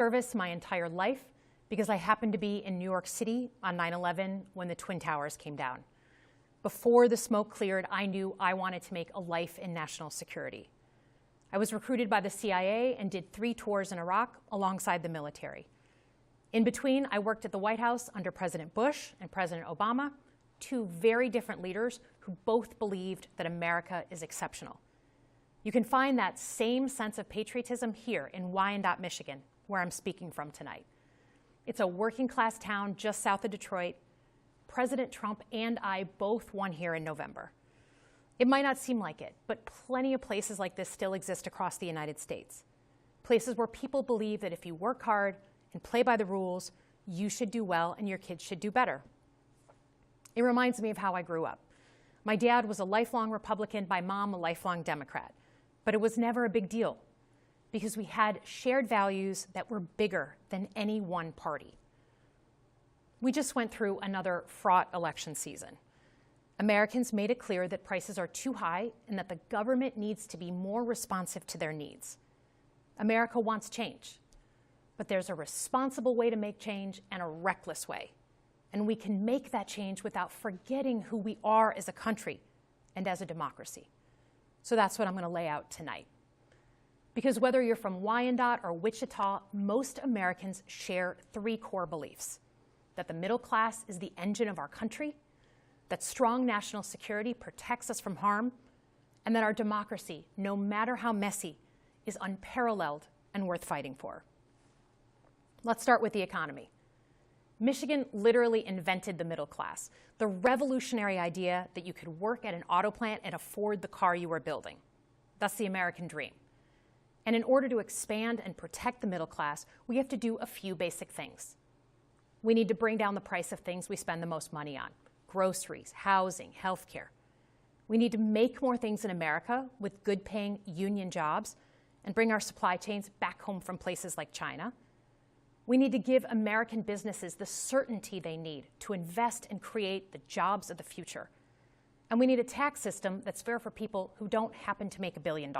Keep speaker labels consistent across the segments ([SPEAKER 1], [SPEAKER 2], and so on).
[SPEAKER 1] Service my entire life because I happened to be in New York City on 9/11 when the Twin Towers came down. Before the smoke cleared, I knew I wanted to make a life in national security. I was recruited by the CIA and did 3 tours in Iraq alongside the military. In between, I worked at the White House under President Bush and President Obama, 2 very different leaders who both believed that America is exceptional. You can find that same sense of patriotism here in Wyandotte, Michigan, where I'm speaking from tonight. It's a working-class town just south of Detroit. President Trump and I both won here in November. It might not seem like it, but plenty of places like this still exist across the United States. Places where people believe that if you work hard and play by the rules, you should do well and your kids should do better. It reminds me of how I grew up. My dad was a lifelong Republican, my mom a lifelong Democrat. But it was never a big deal because we had shared values that were bigger than any one party. We just went through another fraught election season. Americans made it clear that prices are too high and that the government needs to be more responsive to their needs. America wants change, but there's a responsible way to make change and a reckless way. And we can make that change without forgetting who we are as a country and as a democracy. So that's what I'm going to lay out tonight. Because whether you're from Wyandotte or Wichita, most Americans share 3 core beliefs: that the middle class is the engine of our country, that strong national security protects us from harm, and that our democracy, no matter how messy, is unparalleled and worth fighting for. Let's start with the economy. Michigan literally invented the middle class, the revolutionary idea that you could work at an auto plant and afford the car you were building. That's the American dream. And in order to expand and protect the middle class, we have to do a few basic things. We need to bring down the price of things we spend the most money on: groceries, housing, healthcare. We need to make more things in America with good-paying union jobs and bring our supply chains back home from places like China. We need to give American businesses the certainty they need to invest and create the jobs of the future. And we need a tax system that's fair for people who don't happen to make $1 billion.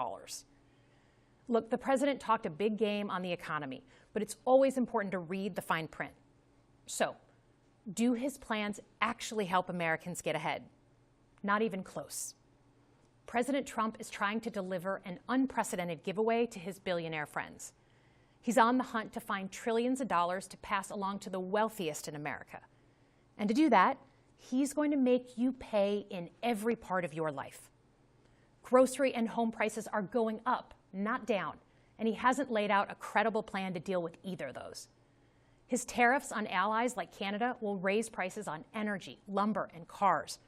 [SPEAKER 1] Look, the president talked a big game on the economy, but it's always important to read the fine print. So, do his plans actually help Americans get ahead? Not even close. President Trump is trying to deliver an unprecedented giveaway to his billionaire friends. He's on the hunt to find trillions of dollars to pass along to the wealthiest in America. And to do that, he's going to make you pay in every part of your life. Grocery and home prices are going up, not down, and he hasn't laid out a credible plan to deal with either of those. His tariffs on allies like Canada will raise prices on energy, lumber, and cars,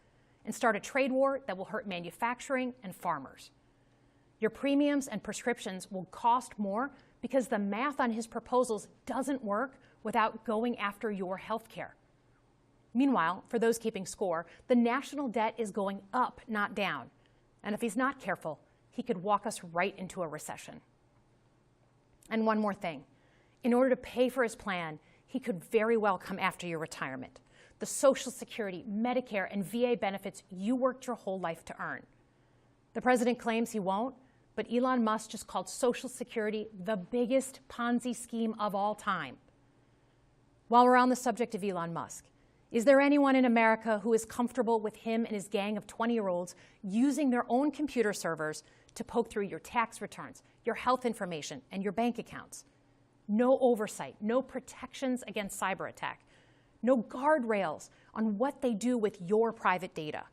[SPEAKER 1] and start a trade war that will hurt manufacturing and farmers. Your premiums and prescriptions will cost more because the math on his proposals doesn't work without going after your health care. Meanwhile, for those keeping score, the national debt is going up, not down. And if he's not careful, he could walk us right into a recession. And one more thing. In order to pay for his plan, he could very well come after your retirement, the Social Security, Medicare, and VA benefits you worked your whole life to earn. The president claims he won't, but Elon Musk just called Social Security the biggest Ponzi scheme of all time. While we're on the subject of Elon Musk, is there anyone in America who is comfortable with him and his gang of 20-year-olds using their own computer servers to poke through your tax returns, your health information, and your bank accounts? No oversight, no protections against cyber attack, no guardrails on what they do with your private data.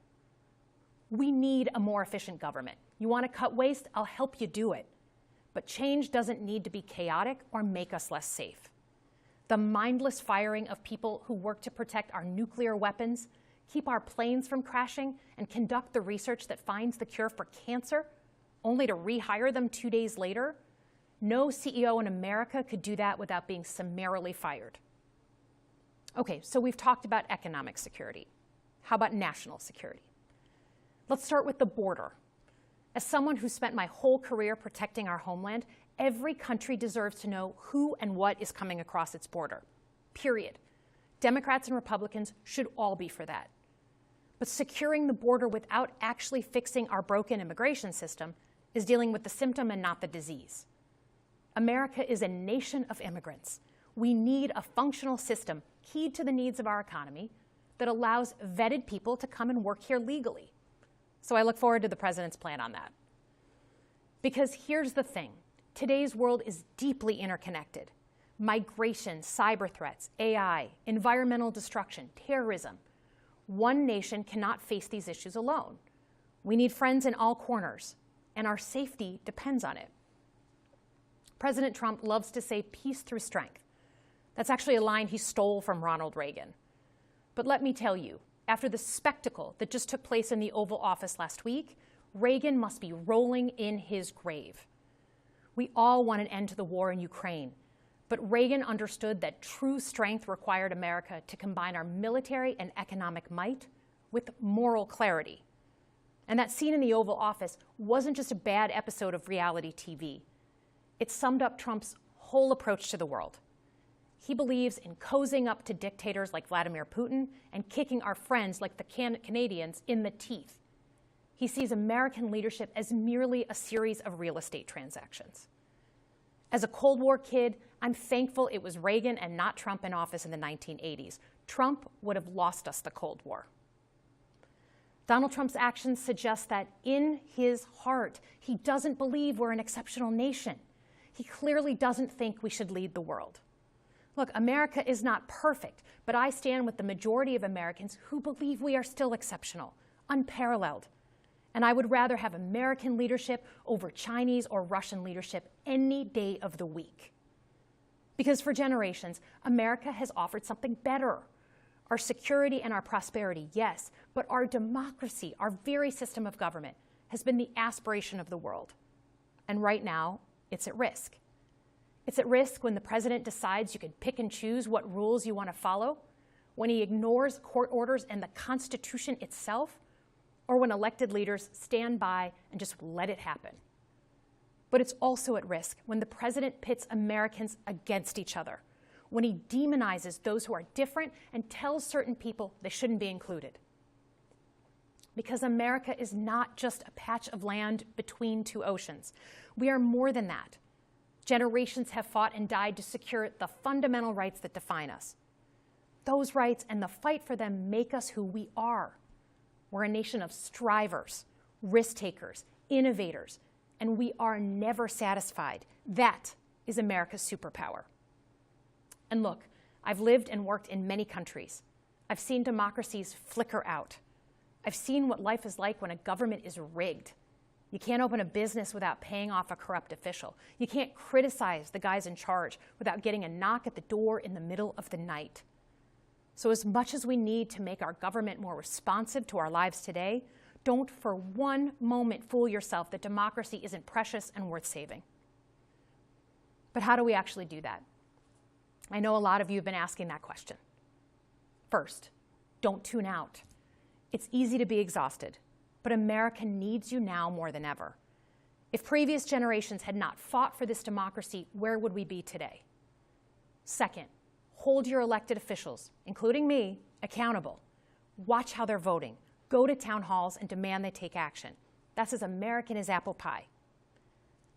[SPEAKER 1] We need a more efficient government. You want to cut waste? I'll help you do it. But change doesn't need to be chaotic or make us less safe. The mindless firing of people who work to protect our nuclear weapons, keep our planes from crashing, and conduct the research that finds the cure for cancer, only to rehire them 2 days later, no CEO in America could do that without being summarily fired. Okay, so we've talked about economic security. How about national security? Let's start with the border. As someone who spent my whole career protecting our homeland, every country deserves to know who and what is coming across its border, period. Democrats and Republicans should all be for that. But securing the border without actually fixing our broken immigration system is dealing with the symptom and not the disease. America is a nation of immigrants. We need a functional system keyed to the needs of our economy that allows vetted people to come and work here legally. So I look forward to the president's plan on that. Because here's the thing, today's world is deeply interconnected. Migration, cyber threats, AI, environmental destruction, terrorism. One nation cannot face these issues alone. We need friends in all corners, and our safety depends on it. President Trump loves to say peace through strength. That's actually a line he stole from Ronald Reagan. But let me tell you, after the spectacle that just took place in the Oval Office last week, Reagan must be rolling in his grave. We all want an end to the war in Ukraine, but Reagan understood that true strength required America to combine our military and economic might with moral clarity. And that scene in the Oval Office wasn't just a bad episode of reality TV. It summed up Trump's whole approach to the world. He believes in cozying up to dictators like Vladimir Putin and kicking our friends like the Canadians in the teeth. He sees American leadership as merely a series of real estate transactions. As a Cold War kid, I'm thankful it was Reagan and not Trump in office in the 1980s. Trump would have lost us the Cold War. Donald Trump's actions suggest that in his heart, he doesn't believe we're an exceptional nation. He clearly doesn't think we should lead the world. Look, America is not perfect, but I stand with the majority of Americans who believe we are still exceptional, unparalleled. And I would rather have American leadership over Chinese or Russian leadership any day of the week. Because for generations, America has offered something better. Our security and our prosperity, yes, but our democracy, our very system of government, has been the aspiration of the world. And right now, it's at risk. It's at risk when the president decides you can pick and choose what rules you want to follow, when he ignores court orders and the Constitution itself, or when elected leaders stand by and just let it happen. But it's also at risk when the president pits Americans against each other, when he demonizes those who are different and tells certain people they shouldn't be included. Because America is not just a patch of land between two oceans. We are more than that. Generations have fought and died to secure the fundamental rights that define us. Those rights and the fight for them make us who we are. We're a nation of strivers, risk-takers, innovators, and we are never satisfied. That is America's superpower. And look, I've lived and worked in many countries. I've seen democracies flicker out. I've seen what life is like when a government is rigged. You can't open a business without paying off a corrupt official. You can't criticize the guys in charge without getting a knock at the door in the middle of the night. So as much as we need to make our government more responsive to our lives today, don't for one moment fool yourself that democracy isn't precious and worth saving. But how do we actually do that? I know a lot of you have been asking that question. First, don't tune out. It's easy to be exhausted, but America needs you now more than ever. If previous generations had not fought for this democracy, where would we be today? Second, hold your elected officials, including me, accountable. Watch how they're voting. Go to town halls and demand they take action. That's as American as apple pie.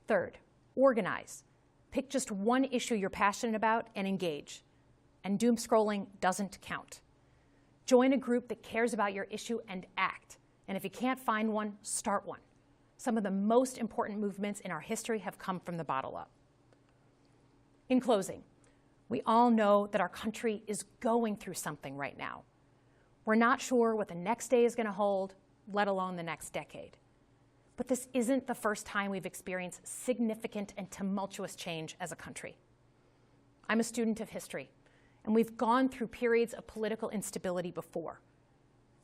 [SPEAKER 1] Third, organize. Pick just one issue you're passionate about and engage. And doom scrolling doesn't count. Join a group that cares about your issue and act. And if you can't find one, start one. Some of the most important movements in our history have come from the bottom up. In closing, we all know that our country is going through something right now. We're not sure what the next day is going to hold, let alone the next decade. But this isn't the first time we've experienced significant and tumultuous change as a country. I'm a student of history, and we've gone through periods of political instability before.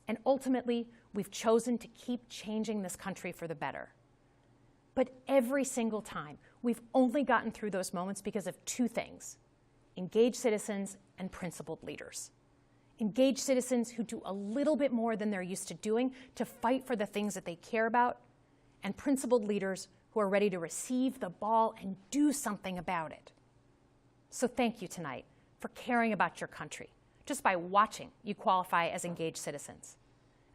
[SPEAKER 1] And ultimately, we've chosen to keep changing this country for the better. But every single time, we've only gotten through those moments because of two things: engaged citizens and principled leaders. Engaged citizens who do a little bit more than they're used to doing to fight for the things that they care about, and principled leaders who are ready to receive the ball and do something about it. So thank you tonight for caring about your country. Just by watching, you qualify as engaged citizens.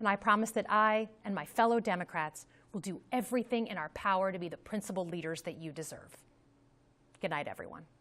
[SPEAKER 1] And I promise that I and my fellow Democrats will do everything in our power to be the principled leaders that you deserve. Good night, everyone.